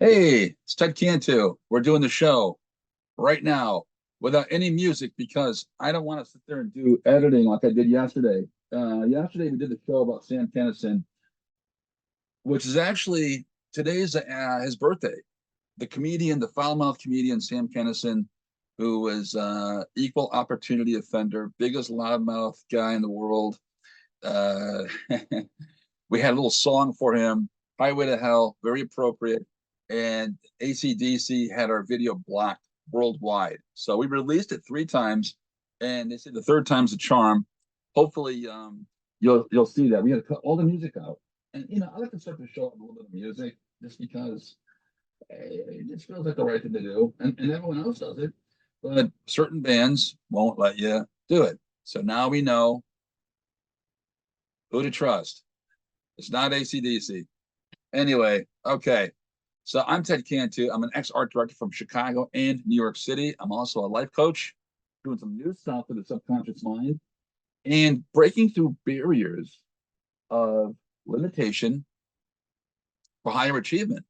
Hey, it's Ted Cantu. We're doing the show right now without any music because I don't want to sit there and do editing like I did yesterday. Yesterday we did the show about Sam Kinison, which is actually today's his birthday. The comedian, the foul-mouthed comedian Sam Kinison, who was equal opportunity offender, biggest loudmouth guy in the world. Uh, we had a little song for him, Highway to Hell, very appropriate. And ACDC had our video blocked worldwide. So we released it three times, and they said the third time's a charm. Hopefully, you'll see that. We had to cut all the music out. And I like to start the show with a little bit of music just because it just feels like the right thing to do. And everyone else does it. But certain bands won't let you do it. So now we know who to trust. It's not ACDC. Anyway, okay. So I'm Ted Cantu. I'm an ex-art director from Chicago and New York City. I'm also a life coach, doing some new stuff with the subconscious mind and breaking through barriers of limitation for higher achievement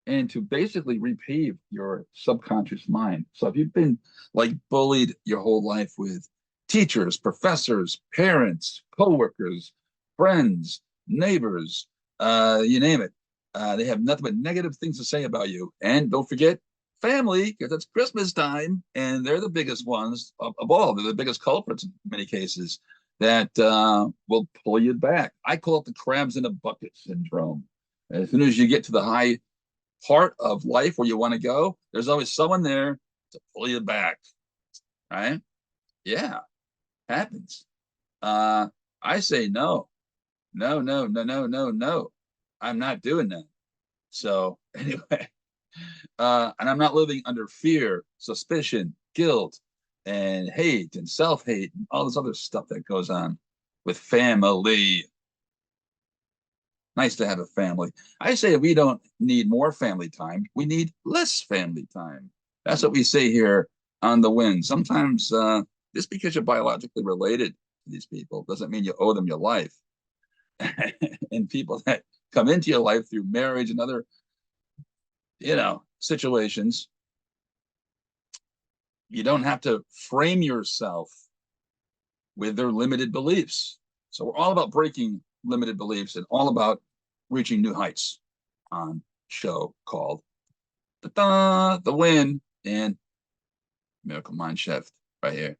and to basically repave your subconscious mind. So if you've been like bullied your whole life with teachers, professors, parents, coworkers, friends, neighbors, you name it, they have nothing but negative things to say about you. And don't forget family, because it's Christmas time, and they're the biggest ones of all. They're the biggest culprits in many cases that will pull you back. I call it the crabs in a bucket syndrome. As soon as you get to the high part of life where you want to go, there's always someone there to pull you back, right? Yeah, happens. Uh, I say no, no, no, no, no, no, no. I'm not doing that. So anyway, and I'm not living under fear, suspicion, guilt, and hate and self-hate and all this other stuff that goes on with family. Nice to have a family. I say we don't need more family time. We need less family time. That's what we say here on the Wind. Sometimes just because you're biologically related to these people doesn't mean you owe them your life. And people that come into your life through marriage and other, situations, you don't have to frame yourself with their limited beliefs. So we're all about breaking limited beliefs and all about reaching new heights on show called The Win and Miracle Mind Shift right here.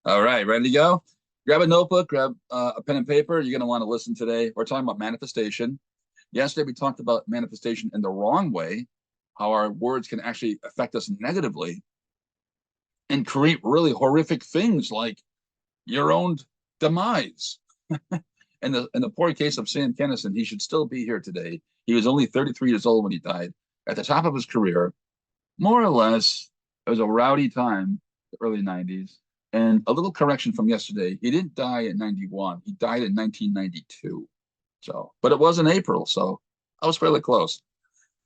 All right, ready to go? Grab a notebook, grab a pen and paper. You're going to want to listen today. We're talking about manifestation. Yesterday, we talked about manifestation in the wrong way, how our words can actually affect us negatively and create really horrific things like your own demise. In the poor case of Sam Kinison, he should still be here today. He was only 33 years old when he died, at the top of his career. More or less, it was a rowdy time, the early 90s. And a little correction from yesterday, he didn't die in 91. He died in 1992. So, but it was in April, so I was fairly close.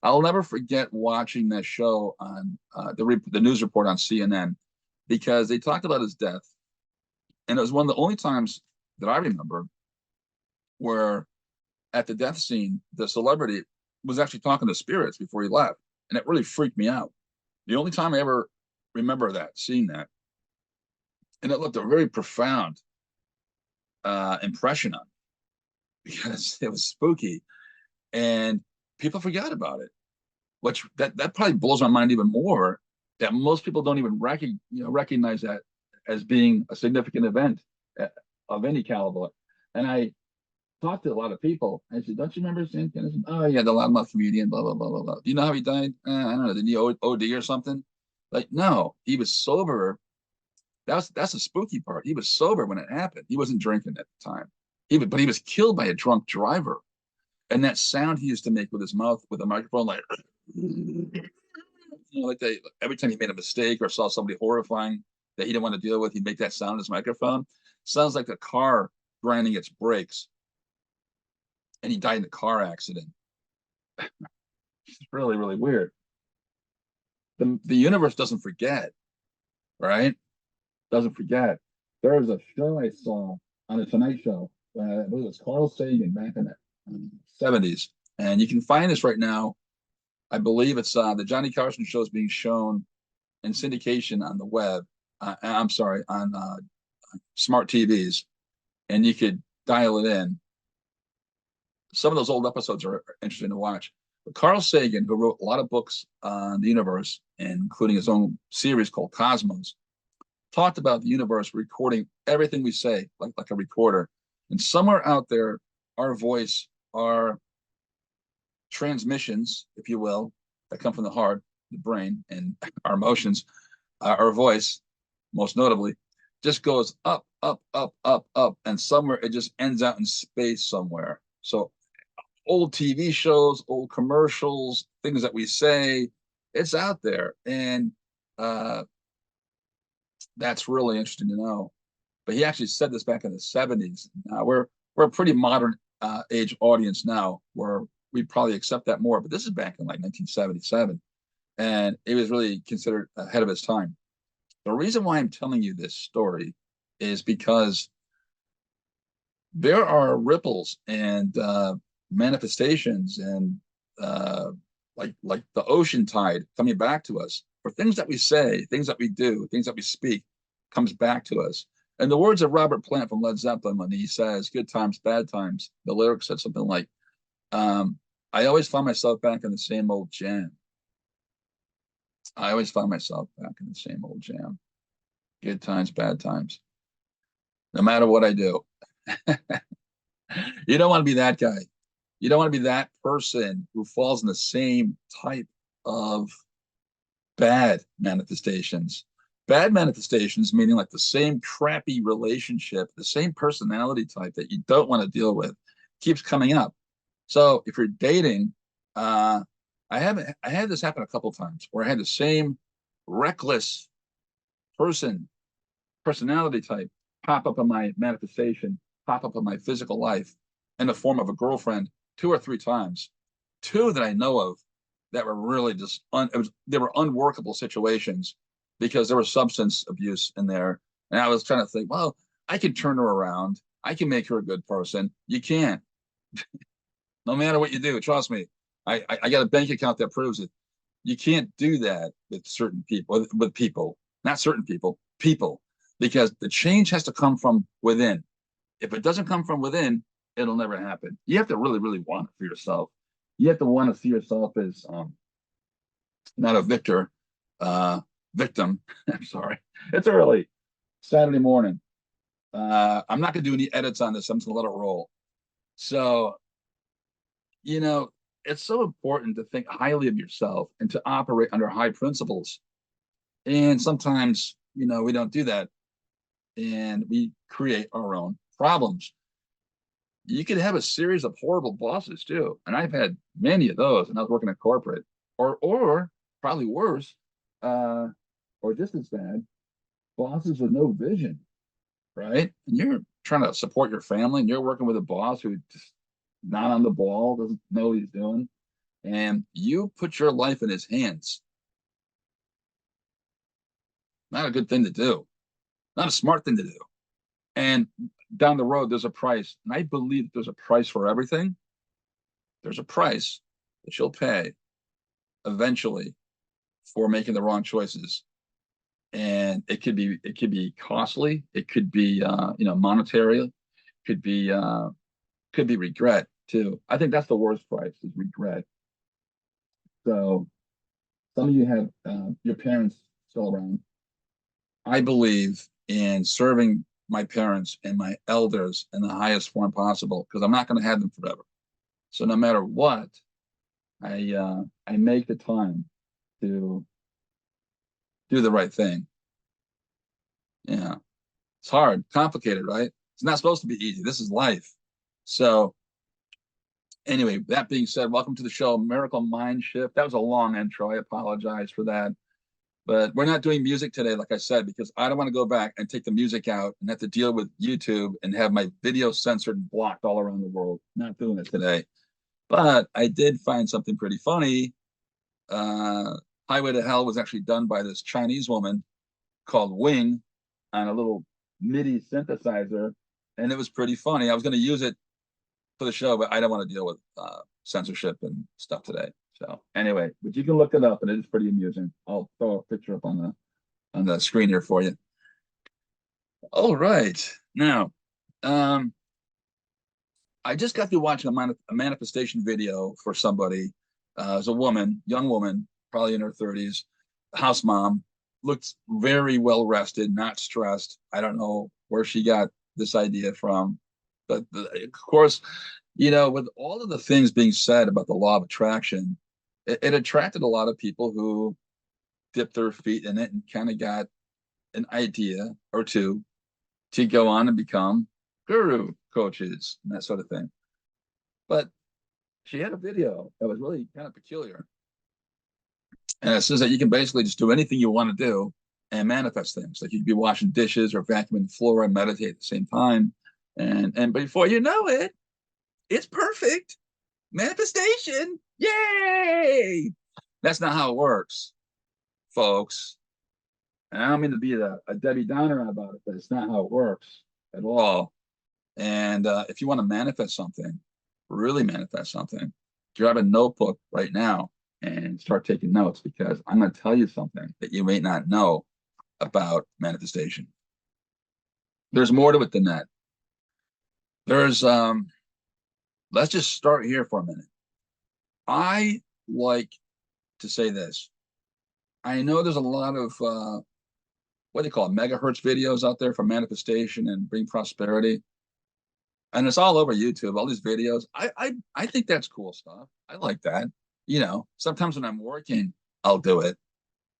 I'll never forget watching that show on the news report on CNN because they talked about his death, and it was one of the only times that I remember where at the death scene, the celebrity was actually talking to spirits before he left. And it really freaked me out. The only time I ever remember that, seeing that. And it left a very profound impression on me because it was spooky and people forgot about it, which that probably blows my mind even more that most people don't even recognize that as being a significant event of any caliber. And I talked to a lot of people. I said, "Don't you remember Sam Kinison? Oh yeah, the loudmouth comedian. Blah blah blah blah blah. Do you know how he died? I don't know. Did he OD or something? Like, no, he was sober. That's the spooky part. He was sober when it happened. He wasn't drinking at the time. But he was killed by a drunk driver. And that sound he used to make with his mouth with a microphone, like like every time he made a mistake or saw somebody horrifying that he didn't want to deal with, he'd make that sound in his microphone. Sounds like a car grinding its brakes, and he died in a car accident. It's really, really weird. The universe doesn't forget, right? Doesn't forget. There was a show I saw on the Tonight Show. It was Carl Sagan back in the 70s. And you can find this right now I believe it's the Johnny Carson show is being shown in syndication on the web. I'm sorry, on smart TVs, and you could dial it in. Some of those old episodes are interesting to watch. But Carl Sagan, who wrote a lot of books on the universe, including his own series called Cosmos, talked about the universe recording everything we say, like a recorder. And somewhere out there, our voice, our transmissions, if you will, that come from the heart, the brain, and our emotions, our voice, most notably, just goes up, up, up, up, up, and somewhere it just ends out in space somewhere. So old TV shows, old commercials, things that we say, it's out there, and that's really interesting to know. But he actually said this back in the 70s. We're a pretty modern age audience now, where we probably accept that more. But this is back in like 1977, and it was really considered ahead of its time. The reason why I'm telling you this story is because there are ripples and manifestations and like the ocean tide coming back to us for things that we say, things that we do, things that we speak, comes back to us. And the words of Robert Plant from Led Zeppelin, when he says "good times, bad times," the lyrics said something like, "I always find myself back in the same old jam. I always find myself back in the same old jam. Good times, bad times. No matter what I do." You don't want to be that guy. You don't want to be that person who falls in the same type of bad manifestations. Bad manifestations meaning like the same crappy relationship, the same personality type that you don't want to deal with keeps coming up. So if you're dating, I had this happen a couple of times where I had the same reckless personality type pop up in my manifestation, pop up in my physical life in the form of a girlfriend 2 or 3 times. Two that I know of that were really just they were unworkable situations because there was substance abuse in there. And I was trying to think, well, I can turn her around. I can make her a good person. You can't. No matter what you do, trust me. I got a bank account that proves it. You can't do that with certain people, with people, not certain people, because the change has to come from within. If it doesn't come from within, it'll never happen. You have to really, really want it for yourself. You have to want to see yourself as not a victim. I'm sorry. It's early, Saturday morning. I'm not going to do any edits on this. I'm just going to let it roll. So, you know, it's so important to think highly of yourself and to operate under high principles. And sometimes, we don't do that, and we create our own problems. You could have a series of horrible bosses too, and I've had many of those. And I was working at corporate, or probably worse, uh, or just as bad, bosses with no vision, right? And you're trying to support your family, and you're working with a boss who just not on the ball, doesn't know what he's doing, and you put your life in his hands. Not a good thing to do. Not a smart thing to do. And down the road, there's a price. And I believe there's a price for everything. There's a price that you'll pay eventually for making the wrong choices. And it could be costly. It could be monetary. It could be regret too. I think that's the worst price is regret. So some of you have your parents still around. I believe in serving my parents and my elders in the highest form possible because I'm not going to have them forever. So no matter what, I make the time to do the right thing. Yeah, it's hard, complicated, right? It's not supposed to be easy. This is life. So anyway, that being said, welcome to the show, Miracle Mind Shift. That was a long intro. I apologize for that. But we're not doing music today, like I said, because I don't want to go back and take the music out and have to deal with YouTube and have my video censored and blocked all around the world. Not doing it today. But I did find something pretty funny. Highway to Hell was actually done by this Chinese woman called Wing on a little MIDI synthesizer. And it was pretty funny. I was going to use it for the show, but I don't want to deal with censorship and stuff today. So anyway, but you can look it up and it is pretty amusing. I'll throw a picture up on the screen here for you. All right. Now, um, I just got to watch a manifestation video for somebody. As a woman, young woman, probably in her 30s, house mom, looks very well rested, not stressed. I don't know where she got this idea from, but of course, with all of the things being said about the law of attraction, it attracted a lot of people who dipped their feet in it and kind of got an idea or two to go on and become guru coaches and that sort of thing. But she had a video that was really kind of peculiar. And it says that you can basically just do anything you want to do and manifest things. Like you could be washing dishes or vacuuming the floor and meditate at the same time. And before you know it, it's perfect. Manifestation. Yay! That's not how it works, folks. And I don't mean to be a Debbie Downer about it, but it's not how it works at all. And if you want to manifest something, really manifest something, grab a notebook right now and start taking notes, because I'm going to tell you something that you may not know about manifestation. There's more to it than that. There's let's just start here for a minute. I like to say this. I know there's a lot of what do you call it, megahertz videos out there for manifestation and bring prosperity. And it's all over YouTube, all these videos. I think that's cool stuff. I like that. Sometimes when I'm working, I'll do it.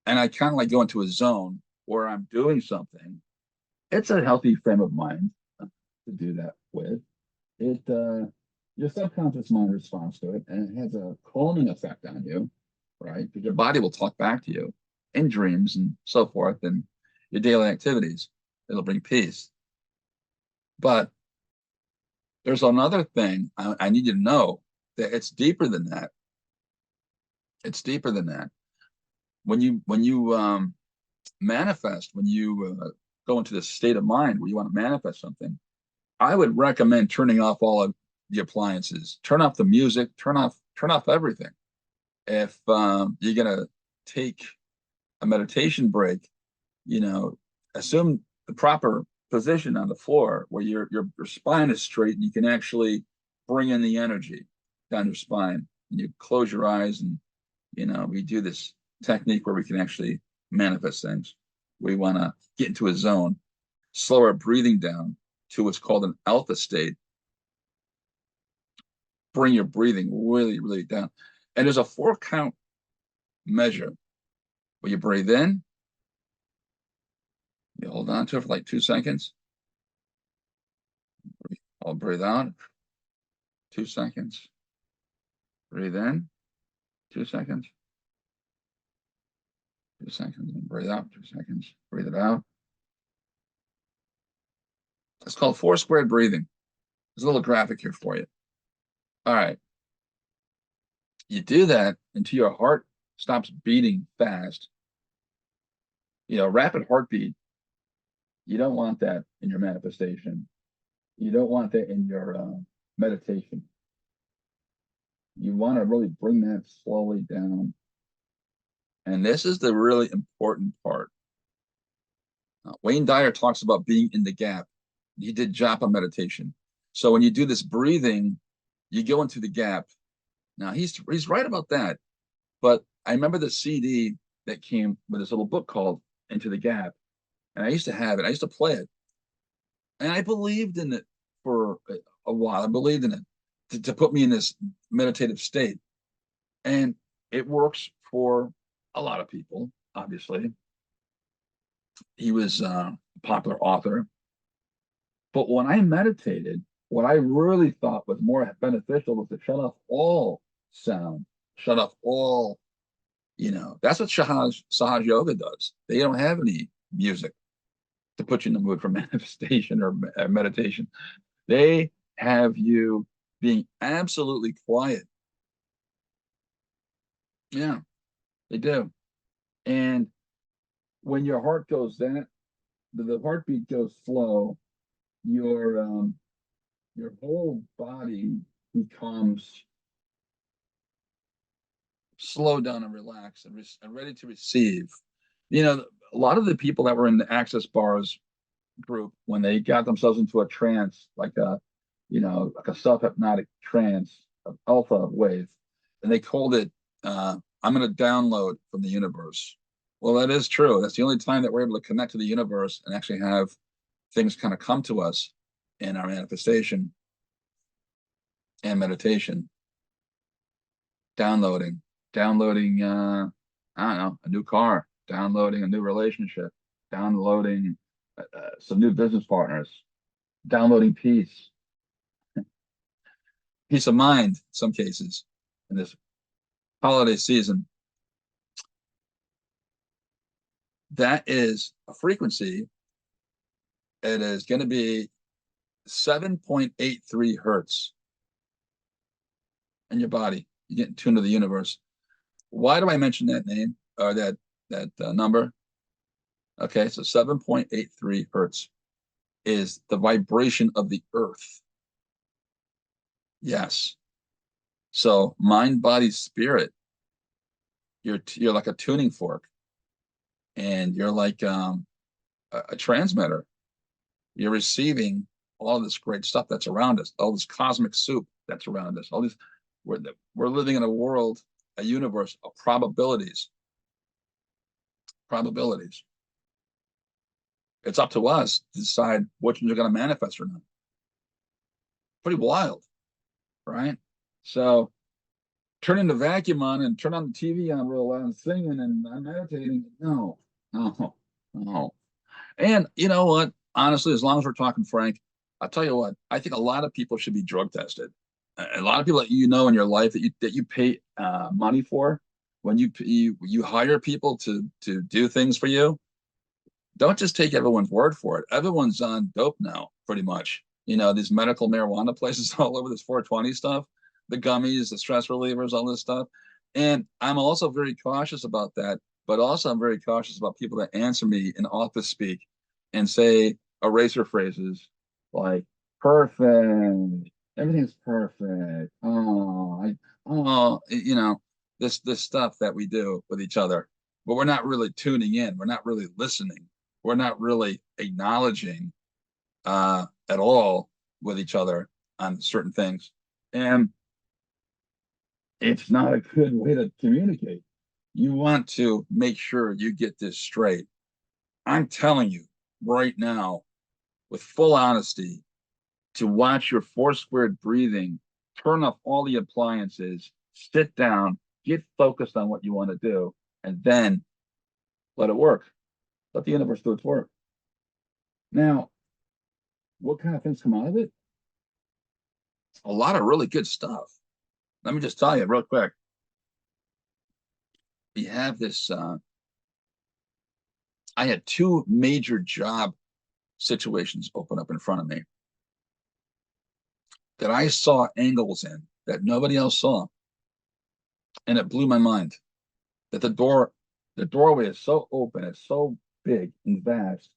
And I kind of like go into a zone where I'm doing something. It's a healthy frame of mind to do that with. It Your subconscious mind responds to it, and it has a calming effect on you, right? Because your body will talk back to you in dreams and so forth, and your daily activities. It'll bring peace. But there's another thing I need you to know, that it's deeper than that. It's deeper than that. When you manifest, when you go into this state of mind where you want to manifest something, I would recommend turning off all of the appliances, turn off the music, turn off everything. If you're gonna take a meditation break, assume the proper position on the floor where your spine is straight and you can actually bring in the energy down your spine. And you close your eyes, and we do this technique where we can actually manifest things. We want to get into a zone, slow our breathing down to what's called an alpha state. Bring your breathing really, really down. And there's a 4 count measure where you breathe in, you hold on to it for like 2 seconds. I'll breathe out, 2 seconds. Breathe in, 2 seconds. 2 seconds. And breathe out, 2 seconds. Breathe it out. It's called 4 squared breathing. There's a little graphic here for you. All right. You do that until your heart stops beating fast. Rapid heartbeat. You don't want that in your manifestation. You don't want that in your meditation. You want to really bring that slowly down. And this is the really important part. Wayne Dyer talks about being in the gap. He did japa meditation. So when you do this breathing, you go into the gap. Now he's right about that. But I remember the CD that came with this little book called Into the Gap. And I used to have it. I used to play it. And I believed in it for a while. I believed in it to put me in this meditative state. And it works for a lot of people, obviously. He was a popular author. But when I meditated, what I really thought was more beneficial was to shut off all sound, shut off all, that's what Sahaj Yoga does. They don't have any music to put you in the mood for manifestation or meditation. They have you being absolutely quiet. Yeah, they do. And when your heart goes the heartbeat goes slow, your whole body becomes slow down and relax and ready to receive. You know, a lot of the people that were in the Access Bars group, when they got themselves into a trance, like a self-hypnotic trance of alpha wave, and they called it, I'm going to download from the universe. Well, that is true. That's the only time that we're able to connect to the universe and actually have things kind of come to us in our manifestation and meditation. Downloading, I don't know, a new car, downloading a new relationship, downloading some new business partners, downloading peace of mind in some cases in this holiday season. That is a frequency. It is going to be 7.83 hertz in your body. You get in tune to the universe. Why do I mention that name or that number? Okay, so 7.83 hertz is the vibration of the earth. Yes. So mind, body, spirit. You're like a tuning fork, and you're like a transmitter. You're receiving all this great stuff that's around us, all this cosmic soup that's around us, all these. We're living in a world, a universe of probabilities. Probabilities. It's up to us to decide which ones are going to manifest or not. Pretty wild, right? So turning the vacuum on and turn on the TV on real loud and singing and I'm meditating. No, no, no. And you know what? Honestly, as long as we're talking frank, I'll tell you what, I think a lot of people should be drug tested. A lot of people that you know in your life that you pay money for, when you hire people to do things for you, don't just take everyone's word for it. Everyone's on dope now, pretty much. You know, these medical marijuana places all over this 420 stuff, the gummies, the stress relievers, all this stuff. And I'm also very cautious about that. But also, I'm very cautious about people that answer me in office speak and say eraser phrases like perfect, everything's perfect. You know, this stuff that we do with each other, but we're not really tuning in. We're not really listening. We're not really acknowledging at all with each other on certain things. And it's not a good way to communicate. You want to make sure you get this straight. I'm telling you right now, with full honesty, to watch your four squared breathing, turn off all the appliances, sit down, get focused on what you want to do, and then let it work. Let the universe do its work. Now, what kind of things come out of it? A lot of really good stuff. Let me just tell you real quick. We have this. I had two major job situations open up in front of me that I saw angles in that nobody else saw, and it blew my mind. That the doorway is so open, it's so big and vast.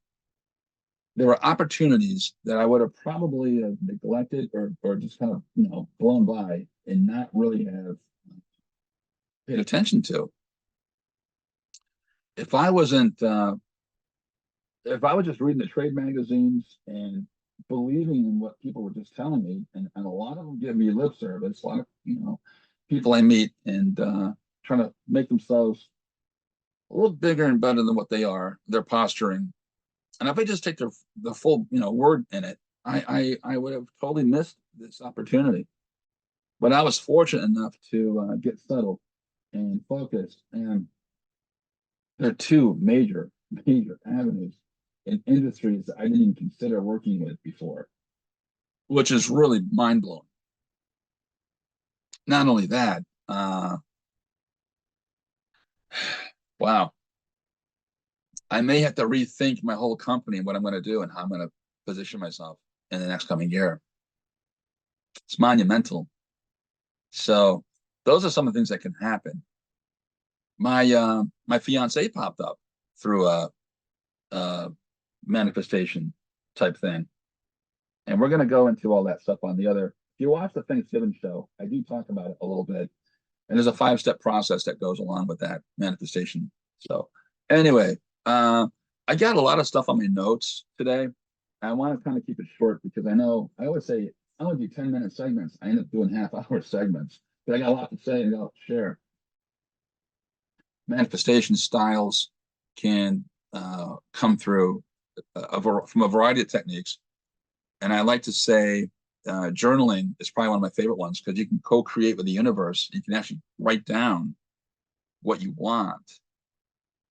There were opportunities that I would have probably neglected or just kind of blown by and not really have paid attention to. If I wasn't, if I was just reading the trade magazines and believing in what people were just telling me, and a lot of them give me lip service, a lot of people I meet and trying to make themselves a little bigger and better than what they are, their posturing. And if I just take the full word in it, I would have totally missed this opportunity. But I was fortunate enough to get settled and focused, and there are two major avenues in industries that I didn't even consider working with before, which is really mind blowing. Not only that, wow, I may have to rethink my whole company and what I'm going to do and how I'm going to position myself in the next coming year. It's monumental. So those are some of the things that can happen. My fiance popped up through a manifestation type thing, and we're going to go into all that stuff on the other. If you watch the Thanksgiving show, I do talk about it a little bit, And there's a 5-step process that goes along with that manifestation. So anyway, I got a lot of stuff on my notes today. I want to kind of keep it short because I know I always say I want to do 10-minute segments. I end up doing half-hour segments, but I got a lot to say and a lot to share. Manifestation styles can come through from a variety of techniques. And I like to say journaling is probably one of my favorite ones because you can co-create with the universe. You can actually write down what you want,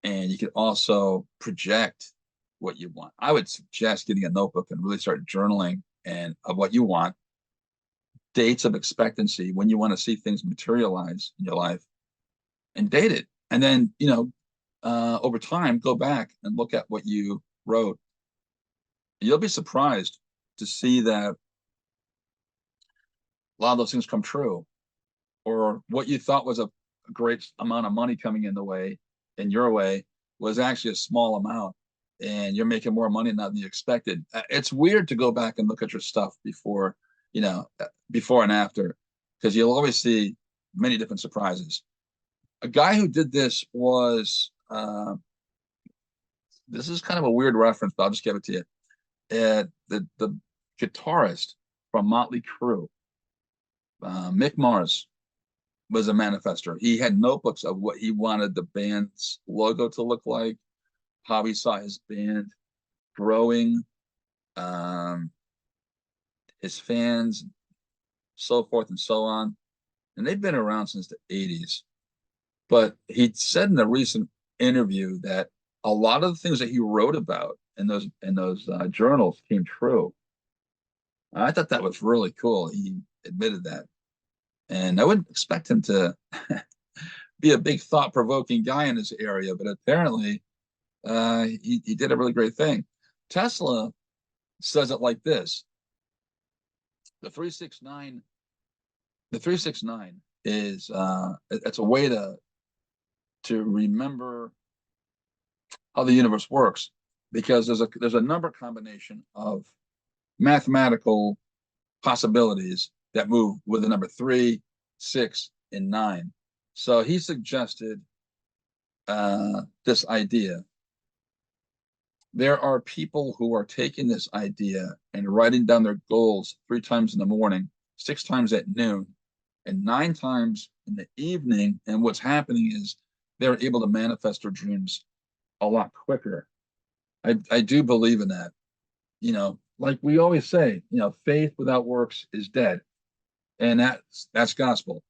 and you can also project what you want. I would suggest getting a notebook and really start journaling and of what you want, dates of expectancy, when you want to see things materialize in your life, and date it. And then, over time, go back and look at what you wrote. You'll be surprised to see that a lot of those things come true, or what you thought was a great amount of money coming in your way was actually a small amount, and you're making more money than you expected. It's weird to go back and look at your stuff before and after, because you'll always see many different surprises. A guy who did this was this is kind of a weird reference, but I'll just give it to you. The guitarist from Motley Crue, Mick Mars, was a manifester. He had notebooks of what he wanted the band's logo to look like, how he saw his band growing, his fans, so forth and so on. And they've been around since the 80s. But he said in a recent interview that a lot of the things that he wrote about in those journals came true. I thought that was really cool. He admitted that. And I wouldn't expect him to be a big thought-provoking guy in this area, but apparently he did a really great thing. Tesla says it like this. The 369 is it's a way to remember how the universe works, because there's a number combination of mathematical possibilities that move with the number 3, 6, and 9. So he suggested this idea. There are people who are taking this idea and writing down their goals 3 times in the morning, 6 times at noon, and 9 times in the evening. And what's happening is they're able to manifest their dreams a lot quicker. I do believe in that. Like we always say, faith without works is dead. And that's gospel.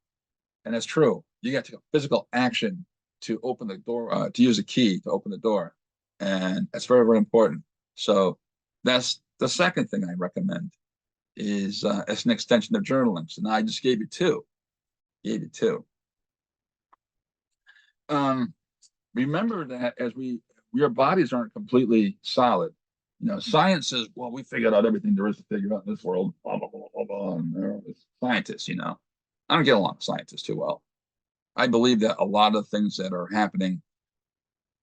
And that's true. You got to take physical action to open the door, to use a key to open the door. And that's very, very important. So that's the second thing I recommend is as an extension of journaling. So now I just gave you two. Remember that your bodies aren't completely solid. Science says, well, we figured out everything there is to figure out in this world. Blah, blah, blah, blah, blah. And scientists, I don't get along with scientists too well. I believe that a lot of things that are happening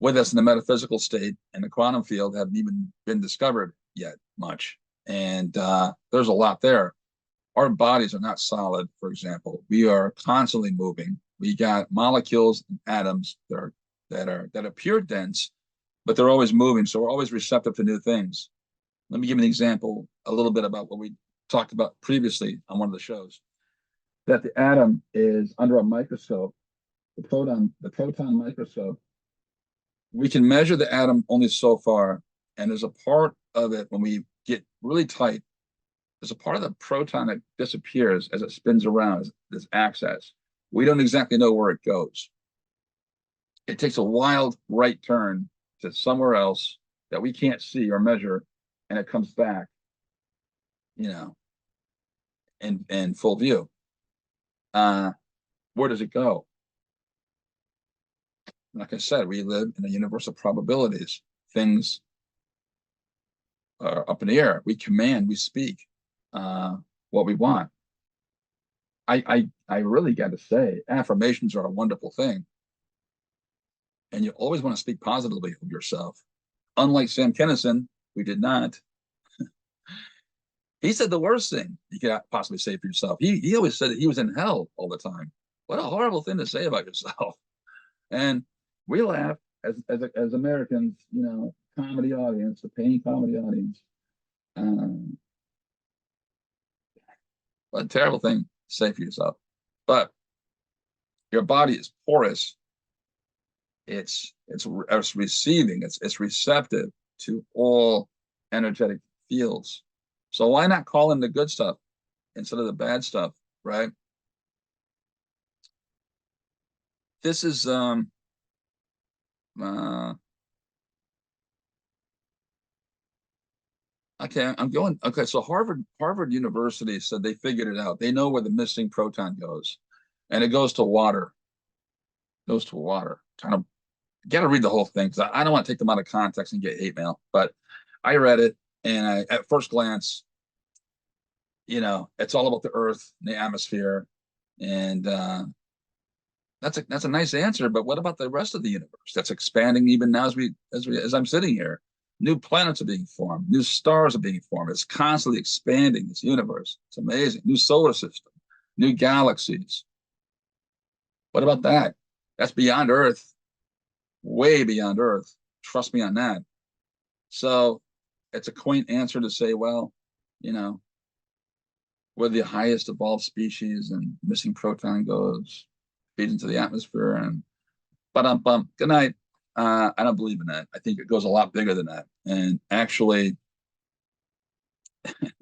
with us in the metaphysical state and the quantum field haven't even been discovered yet much. And there's a lot there. Our bodies are not solid, for example. We are constantly moving. We got molecules and atoms that appear dense, but they're always moving. So we're always receptive to new things. Let me give you an example, a little bit about what we talked about previously on one of the shows. That the atom is under a microscope, the proton microscope. We can measure the atom only so far, and there's a part of it when we get really tight. There's a part of the proton that disappears as it spins around, this access. We don't exactly know where it goes. It takes a wild right turn to somewhere else that we can't see or measure, and it comes back, in full view. Where does it go? Like I said, we live in a universe of probabilities. Things are up in the air. We command, we speak what we want. I really got to say, affirmations are a wonderful thing. And you always want to speak positively of yourself. Unlike Sam Kinison, who did not. He said the worst thing you could possibly say for yourself. He always said that he was in hell all the time. What a horrible thing to say about yourself. And we laugh as Americans, you know, comedy audience, the paying comedy audience. Um, what a terrible thing to say for yourself. But your body is porous. It's receiving. It's receptive to all energetic fields. So why not call in the good stuff instead of the bad stuff, right? This is uh okay, I'm going. Okay, so Harvard University said they figured it out. They know where the missing proton goes, and it goes to water. It goes to water. Kind of got to read the whole thing because I don't want to take them out of context and get hate mail. But I read it, and at first glance, you know, it's all about the Earth, and the atmosphere, and that's a nice answer. But what about the rest of the universe that's expanding even now as I'm sitting here? New planets are being formed, new stars are being formed. It's constantly expanding this universe. It's amazing. New solar system, new galaxies. What about that? That's beyond Earth, way beyond Earth. Trust me on that. So it's a quaint answer to say, well, you know, we're the highest evolved species and missing proton goes, feeds into the atmosphere and bump. Good night. I don't believe in that. I think it goes a lot bigger than that. And actually,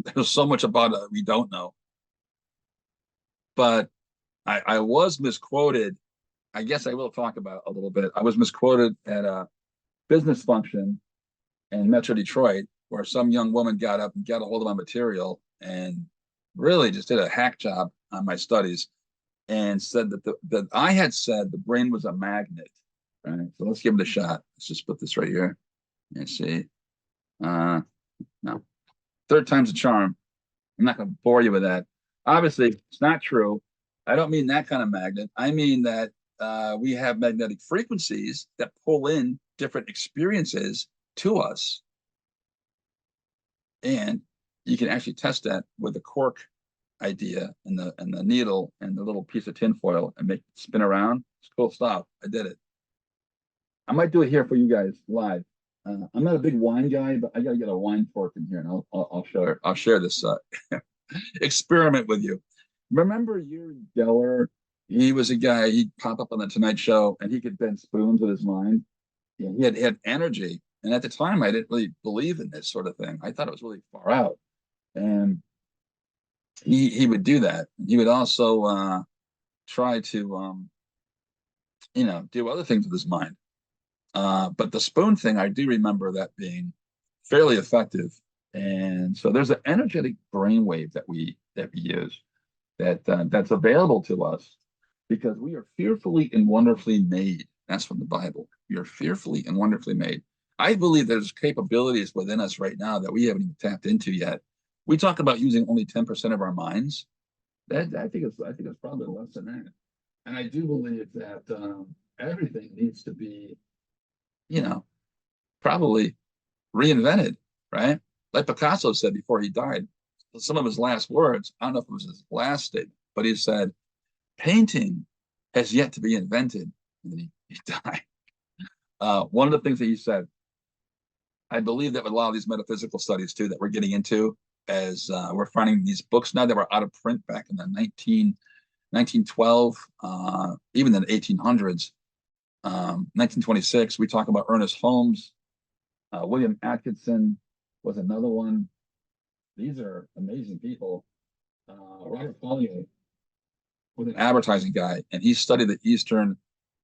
there's so much about it we don't know. But I was misquoted. I guess I will talk about it a little bit. I was misquoted at a business function in Metro Detroit where some young woman got up and got a hold of my material and really just did a hack job on my studies and said that I had said the brain was a magnet. Right. So let's give it a shot. Let's just put this right here and see. No, third time's a charm. I'm not going to bore you with that. Obviously, it's not true. I don't mean that kind of magnet. I mean that we have magnetic frequencies that pull in different experiences to us. And you can actually test that with the cork idea and the needle and the little piece of tinfoil and make it spin around. It's cool stuff. I did it. I might do it here for you guys live. I'm not a big wine guy, but I got to get a wine fork in here, and I'll share this experiment with you. Remember Yuri Geller? He was a guy. He'd pop up on the Tonight Show, and he could bend spoons with his mind. Yeah, he had energy, and at the time, I didn't really believe in this sort of thing. I thought it was really far out, and he would do that. He would also try to you know, do other things with his mind. But the spoon thing, I do remember that being fairly effective. And so there's an energetic brainwave that we use that's available to us because we are fearfully and wonderfully made. That's from the Bible. We are fearfully and wonderfully made. I believe there's capabilities within us right now that we haven't even tapped into yet. We talk about using only 10% of our minds. I think it's probably less than that. And I do believe that everything needs to be, you know, probably reinvented, right? Like Picasso said before he died, some of his last words, I don't know if it was his last statement, but he said, painting has yet to be invented. And then he died. One of the things that he said, I believe that with a lot of these metaphysical studies too that we're getting into, as we're finding these books now that were out of print back in the 1912, even in the 1800s, 1926, we talk about Ernest Holmes. William Atkinson was another one. These are amazing people. Robert Collier was an advertising guy, and he studied the Eastern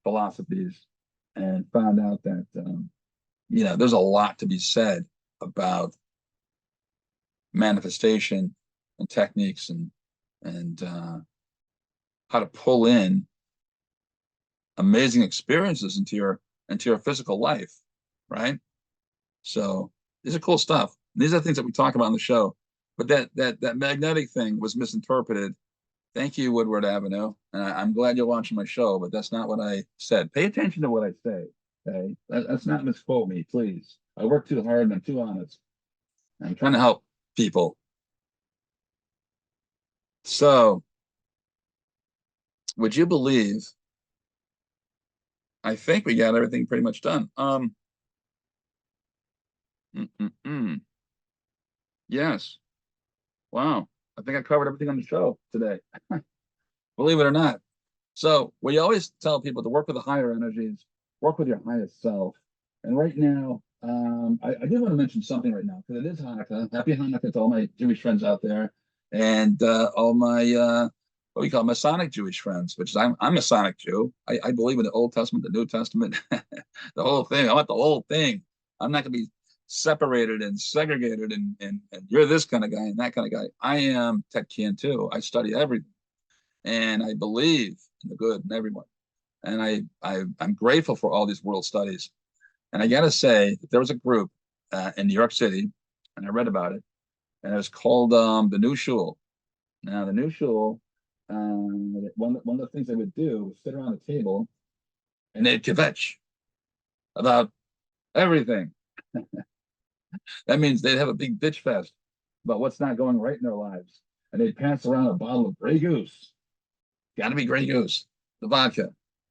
philosophies and found out that you know, there's a lot to be said about manifestation and techniques and how to pull in amazing experiences into your physical life, right? So these are cool stuff. These are things that we talk about on the show. But that magnetic thing was misinterpreted. Thank you, Woodward Avenue. And I'm glad you're watching my show, but that's not what I said. Pay attention to what I say. Okay, that's not misquote me, please. I work too hard and I'm too honest. I'm trying to help people. So would you believe? I think we got everything pretty much done. Mm, mm, mm. Yes. Wow. I think I covered everything on the show today. Believe it or not. So we always tell people to work with the higher energies, work with your highest self. And right now, I do want to mention something right now because it is Hanukkah. Happy Hanukkah to all my Jewish friends out there, and all my what we call Masonic Jewish friends, which is I'm a Masonic Jew. I believe in the Old Testament, the New Testament, the whole thing. I want the whole thing. I'm not going to be separated and segregated and you're this kind of guy and that kind of guy. I am Ted Cantu. I study everything and I believe in the good in everyone. And I'm grateful for all these world studies. And I got to say that there was a group in New York City, and I read about it, and it was called the New Shul. Now, the New Shul, one of the things they would do was sit around a table and they'd kvetch about everything. That means they'd have a big bitch fest about what's not going right in their lives. And they'd pass around a bottle of Grey Goose. Got to be Grey Goose, the vodka.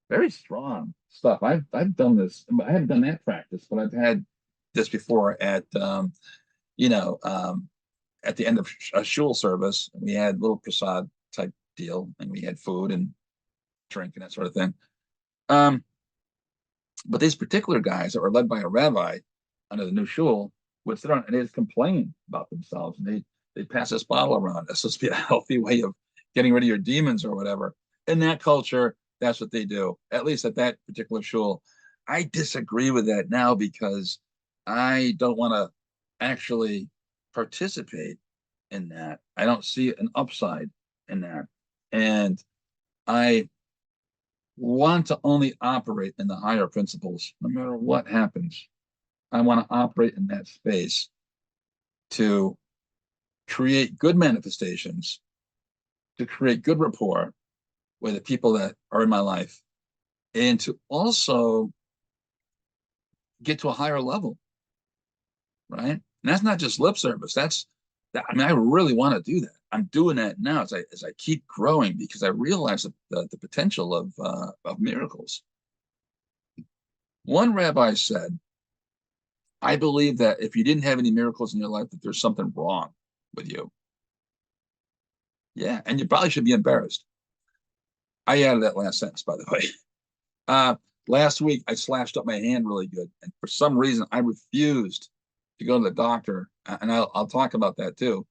Very strong stuff. I've done this. I haven't done that practice, but I've had this before at you know at the end of a shul service. We had little prasad type deal, and we had food and drink and that sort of thing. Um, but these particular guys that were led by a rabbi under the new shul would sit down and they just complain about themselves, and they pass this bottle around. That's supposed to be a healthy way of getting rid of your demons or whatever. In that culture, that's what they do, at least at that particular shul. I disagree with that now because I don't want to actually participate in that. I don't see an upside in that. And I want to only operate in the higher principles, no matter what happens. I want to operate in that space to create good manifestations, to create good rapport with the people that are in my life, and to also get to a higher level, right? And that's not just lip service. That's that. I mean, I really want to do that. I'm doing that now as I keep growing because I realize the potential of miracles. One rabbi said, "I believe that if you didn't have any miracles in your life, that there's something wrong with you." Yeah, and you probably should be embarrassed. I added that last sentence, by the way. Uh, Last week, I slashed up my hand really good, and for some reason, I refused to go to the doctor, and I'll talk about that too.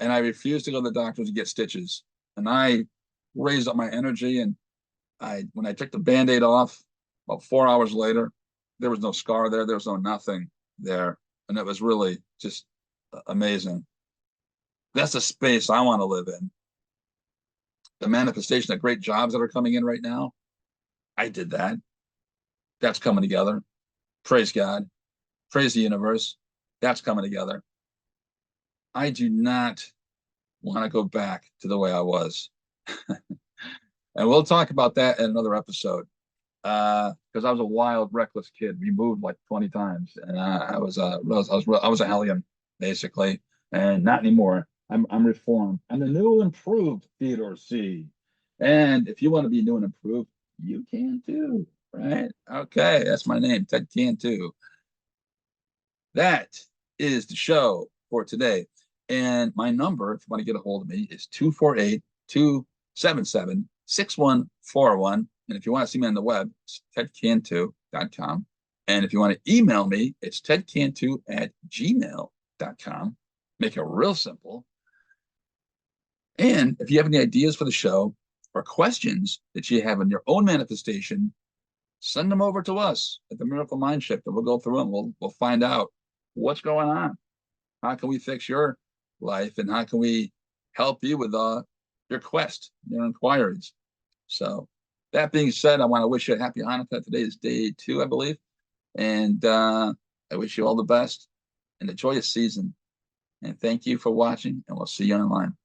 And I refused to go to the doctor to get stitches, and I raised up my energy, and I when I took the Band-Aid off, about 4 hours later, there was no scar there, there was no nothing there, and it was really just amazing. That's the space I want to live in. The manifestation of great jobs that are coming in right now, I did that. That's coming together. Praise God. Praise the universe. That's coming together. I do not want to go back to the way I was. And we'll talk about that in another episode. Because I was a wild, reckless kid. We moved like 20 times, and I was a hellion basically, and not anymore. I'm reformed. I'm the new improved Theodore C. And if you want to be new and improved, you can too, right? Okay, that's my name, Ted Cantu. That is the show for today. And my number, if you want to get a hold of me, is 248 277 6141. And if you want to see me on the web, it's tedcantu.com. And if you want to email me, it's tedcantu@gmail.com. Make it real simple. And if you have any ideas for the show or questions that you have in your own manifestation, send them over to us at the Miracle Mind Shift, and we'll go through them. We'll find out what's going on. How can we fix your life, and how can we help you with your quest, your inquiries? So that being said, I want to wish you a happy Hanukkah. Today is day 2, I believe. And I wish you all the best and a joyous season. And thank you for watching, and we'll see you online.